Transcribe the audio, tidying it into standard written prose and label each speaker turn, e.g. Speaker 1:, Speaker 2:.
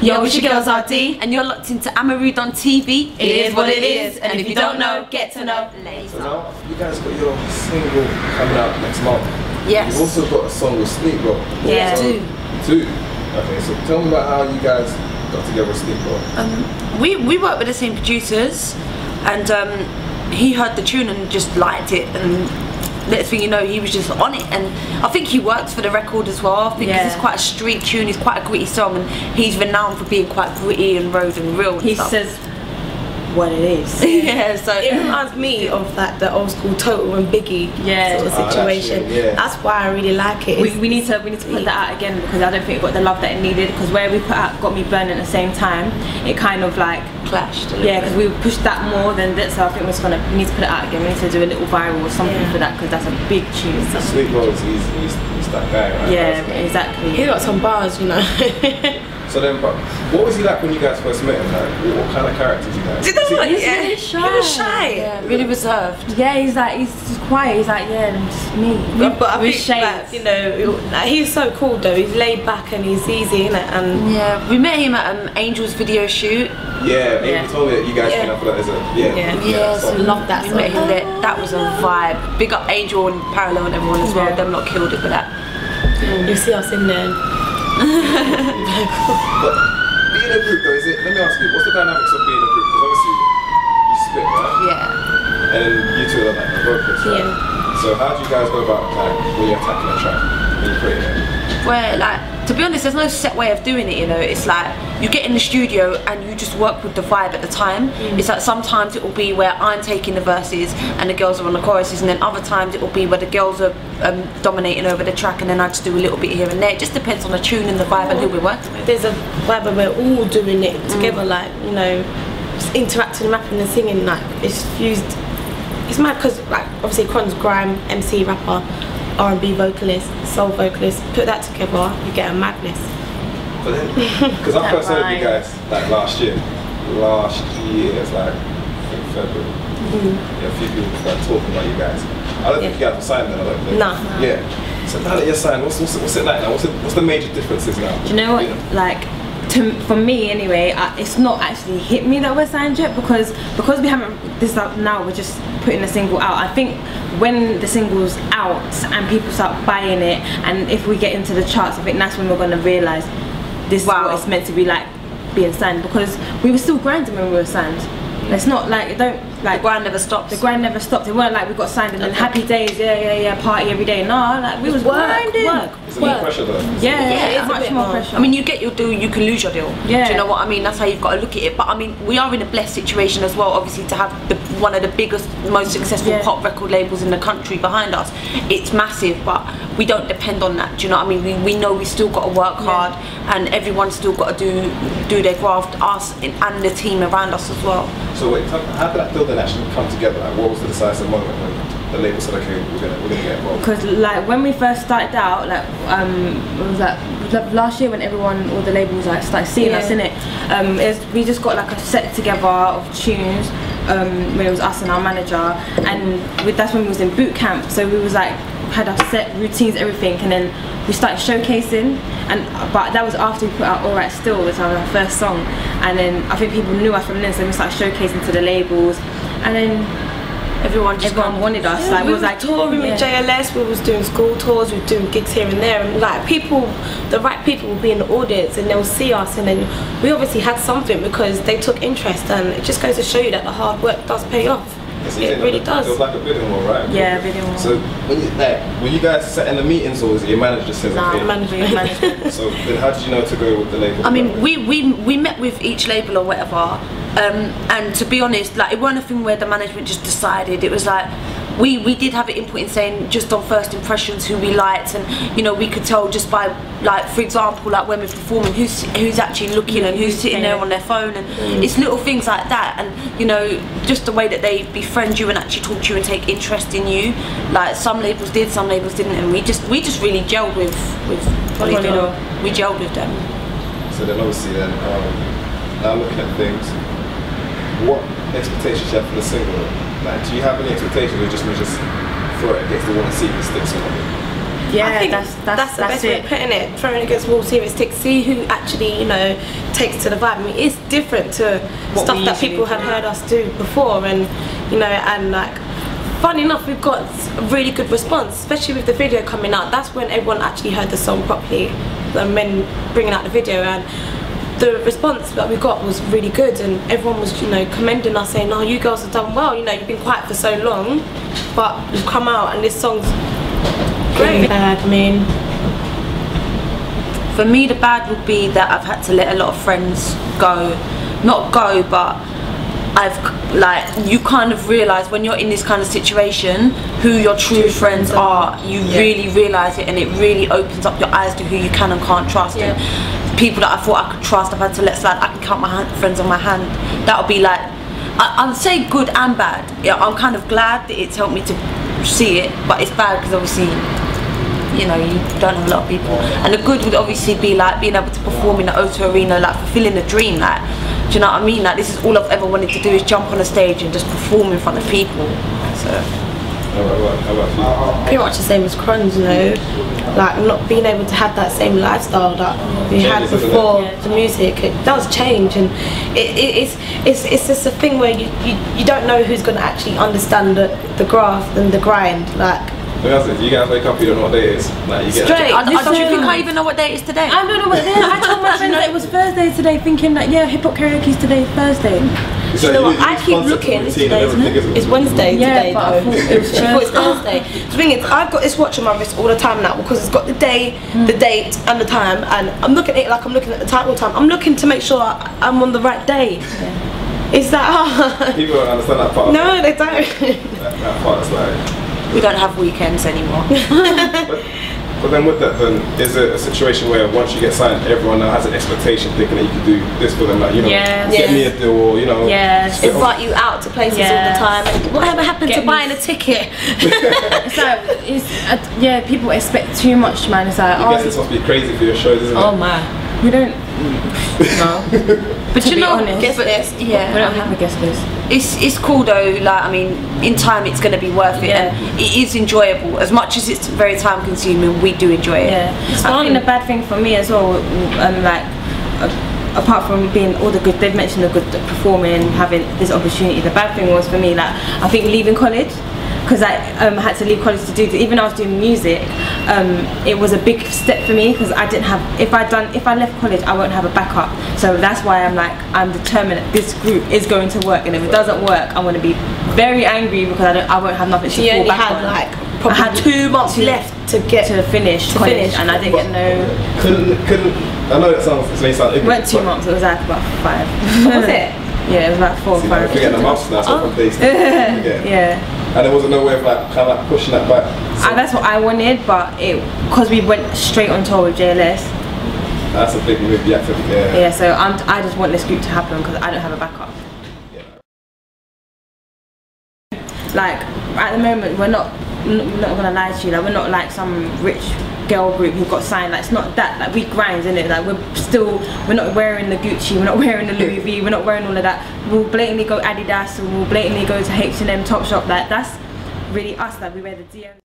Speaker 1: Yo, it's your girls RD,
Speaker 2: and you're locked into Amarood on TV.
Speaker 1: It is what it is, and if you don't know, get to know later.
Speaker 3: So now, you guys got your single coming out next month.
Speaker 2: Yes.
Speaker 3: You've also got a song with Sneakbo.
Speaker 2: Yeah.
Speaker 3: So, two. Okay, so tell me about how you guys got together with Sneakbo.
Speaker 2: We work with the same producers, and he heard the tune and just liked it, and next thing you know, he was just on it. And I think he works for the record as well. I think it's quite a street tune, it's quite a gritty song, and he's renowned for being quite gritty and road and real and
Speaker 1: he
Speaker 2: stuff.
Speaker 1: says what it is.
Speaker 2: Yeah, so
Speaker 4: it reminds me of like the old school Total and Biggie sort of situation. That's why I really like it.
Speaker 1: We need to put that out again, because I don't think it got the love that it needed, because where we put out Got Me Burning at the same time, it kind of like
Speaker 2: clashed.
Speaker 1: Yeah, because we pushed that more than this, so I think we need to put it out again. We need to do a little viral or something for that, because that's a big tune.
Speaker 3: Sneakbo, he's that guy, right?
Speaker 1: Yeah, exactly.
Speaker 4: He got some bars, you know.
Speaker 3: So then, but what was he like when you guys first met him? Like, what kind of characters you guys?
Speaker 2: Did they look
Speaker 1: He's really shy.
Speaker 2: He was shy. Yeah, really reserved.
Speaker 1: Yeah, he's just quiet. He's like, yeah, I'm just me.
Speaker 4: But I think like, you know, he's so cool though. He's laid back and he's easy, innit? And
Speaker 2: yeah, we met him at Angel's video shoot.
Speaker 3: Yeah, Angel told me that you guys came up for that as a
Speaker 2: so love that. We met him there. That was a vibe. Big up Angel and Parallel and everyone as well. Them lot killed it for that.
Speaker 4: You see us in there.
Speaker 3: But being a group though, let me ask you, what's the dynamics of being a group? Because obviously you split, right?
Speaker 2: Yeah.
Speaker 3: And you two are like the vocalists, right?
Speaker 4: Yeah.
Speaker 3: So how do you guys go about like when you're attacking a track, when you're creating it?
Speaker 2: Where like, to be honest, there's no set way of doing it, you know. It's like you get in the studio and you just work with the vibe at the time. It's like sometimes it will be where I'm taking the verses and the girls are on the choruses, and then other times it will be where the girls are dominating over the track, and then I just do a little bit here and there. It just depends on the tune and the vibe and who we're working with.
Speaker 4: There's a vibe where we're all doing it together, like, you know, just interacting, rapping and singing, like it's fused. It's mad because like obviously Cron's grime, MC, rapper, R&B vocalist, soul vocalist, put that together, you get a madness.
Speaker 3: But then, because I first heard of you guys like last year, it's like in February. Yeah, a few people started talking about you guys. I don't think you guys were signed then, I don't think.
Speaker 4: Nah.
Speaker 3: Yeah. So now that you're signed, what's it like now? What's the major differences now?
Speaker 1: Do you know what? Like, for me anyway, it's not actually hit me that we're signed yet, because we haven't this up now. We're just putting the single out. I think when the single's out and people start buying it, and if we get into the charts, I think that's when we're gonna realise this is what it's meant to be like being signed, because we were still grinding when we were signed. It's not like the grind never stopped. The grind never stopped. It weren't like we got signed and then happy days, party every day. No, like we was grinding.
Speaker 3: It's a more pressure though.
Speaker 1: Yeah, much more pressure.
Speaker 2: I mean, you get your deal, you can lose your deal.
Speaker 1: Yeah.
Speaker 2: Do you know what I mean? That's how you've got to look at it. But I mean, we are in a blessed situation as well, obviously, to have one of the biggest, most successful pop record labels in the country behind us. It's massive, but we don't depend on that. Do you know what I mean? We know we still got to work hard, and everyone's still got to do their graft, us and the team around us as well.
Speaker 3: So wait, how did that deal then actually come together? Like, what was the decisive moment when the label said, okay, we're gonna get involved?
Speaker 1: Because like when we first started out, like what was that? Last year when all the labels like started seeing us in it, we just got like a set together of tunes. When it was us and our manager, and that's when we was in boot camp. So we was like had our set routines, everything, and then we started showcasing. But that was after we put out All Right Still, which was our first song. And then I think people knew us from then, so we started showcasing to the labels, and then everyone wanted us.
Speaker 4: Yeah, we was like touring with JLS, we was doing school tours, we were doing gigs here and there, and like the right people will be in the audience and they'll see us, and then we obviously had something because they took interest, and it just goes to show you that the hard work does pay off. It really does.
Speaker 3: It was like a bidding war, right?
Speaker 1: Yeah, bidding war.
Speaker 3: So when you guys sat in the meetings, or was it your manager just says okay?
Speaker 4: Management.
Speaker 3: So then how did you know to go with the label?
Speaker 2: I mean, we met with each label or whatever, and to be honest, like it wasn't a thing where the management just decided. It was like we did have an input in saying just on first impressions who we liked, and you know we could tell just by like, for example, like when we're performing who's actually looking and who's sitting there on their phone, and it's little things like that, and you know just the way that they befriend you and actually talk to you and take interest in you. Like some labels did, some labels didn't, and we just really gelled with Polydor. We gelled with them.
Speaker 3: So then obviously now looking at things, what expectations do you have for the single? Like, do you have any expectations, or just throw it against the wall and see if it sticks or not?
Speaker 1: Yeah,
Speaker 4: I think
Speaker 1: that's
Speaker 4: the best way of putting it. Throwing against the wall, see if it sticks. See who actually, you know, takes to the vibe. I mean, it's different to stuff that people had heard us do before, and you know, and like, funny enough, we've got a really good response, especially with the video coming out. That's when everyone actually heard the song properly, and when bringing out the video, and the response that we got was really good, and everyone was, you know, commending us, saying, "Oh, you girls have done well. You know, you've been quiet for so long, but you've come out, and this song's great." I mean,
Speaker 2: for me, the bad would be that I've had to let a lot of friends go, not go, but like, you kind of realise when you're in this kind of situation who your true friends are. You really realise it, and it really opens up your eyes to who you can and can't trust. And people that I thought I could trust, I've had to let slide. I can count my friends on my hand. That'll be like, I'll say good and bad. Yeah, I'm kind of glad that it's helped me to see it, but it's bad because obviously, you know, you don't have a lot of people. And the good would obviously be like being able to perform in the O2 Arena, like fulfilling a dream. Like, do you know what I mean? Like, this is all I've ever wanted to do, is jump on a stage and just perform in front of people. So.
Speaker 4: Pretty much the same as Cruns, you know, like not being able to have that same lifestyle that we had before the music. It does change, and it's just a thing where you don't know who's going to actually understand the graft and the grind. Like,
Speaker 3: you guys wake up, you don't know what day it is. Like, you get
Speaker 2: straight. Do you think I even know what day it is today?
Speaker 1: I don't know what day. I told my friends that it was Thursday today, thinking that hip hop karaoke's today, Thursday.
Speaker 4: So you know what? I keep looking. It's today, isn't it? It's Wednesday today,
Speaker 1: but
Speaker 4: though.
Speaker 1: I thought
Speaker 4: It's Thursday. The thing is, I've got this watch on my wrist all the time now because it's got the day, the date, and the time, and I'm looking at it like I'm looking at the time all the time. I'm looking to make sure I'm on the right day. Is that hard?
Speaker 3: People don't understand that part.
Speaker 4: No, they don't.
Speaker 3: That part is like,
Speaker 2: we don't have weekends anymore.
Speaker 3: but then with that, then is it a situation where once you get signed, everyone now has an expectation, thinking that you can do this for them, like, you know, get me a deal, or, you know,
Speaker 4: invite you out to places all the time. And whatever happened to buying a ticket?
Speaker 1: So it's people expect too much, man. It's like,
Speaker 3: I guess it's supposed to be crazy for your shows, isn't it?
Speaker 1: Oh man, we don't. No.
Speaker 2: But you know,
Speaker 1: honest, we don't have a guest list.
Speaker 2: It's cool though. Like, I mean, in time it's going to be worth it, and it is enjoyable. As much as it's very time consuming, we do enjoy it.
Speaker 1: I think the bad thing for me as well, apart from being all the good, they've mentioned the good performing, having this opportunity. The bad thing was for me, like, I think leaving college, because I had to leave college to do this. Even though I was doing music, it was a big step for me, because I didn't have, if I left college, I won't have a backup. So that's why I'm determined that this group is going to work, and if it doesn't work, I'm going to be very angry, because I won't have nothing to fall back on.
Speaker 4: Like, probably I had 2 months left to finish college, and I didn't get no.
Speaker 3: Couldn't. I know that sounds.
Speaker 1: It went 2 months. It was like about 5.
Speaker 4: What was it?
Speaker 1: Yeah, it was about 4 or 5.
Speaker 3: I'm forgetting the months now, so from days to and there wasn't no way of like kind of like pushing that back. So
Speaker 1: that's what I wanted, but because we went straight on tour with JLS.
Speaker 3: That's a big move,
Speaker 1: yeah. So I just want this group to happen because I don't have a backup. Like, at the moment, we're not gonna lie to you. Like, we're not like some rich girl group who got signed. Like, it's not that. Like, we grind, innit? Like, we're not wearing the Gucci, we're not wearing the Louis V, we're not wearing all of that. We'll blatantly go Adidas, and we'll blatantly go to H&M, Topshop. Like, that's really us. Like, we wear the DM.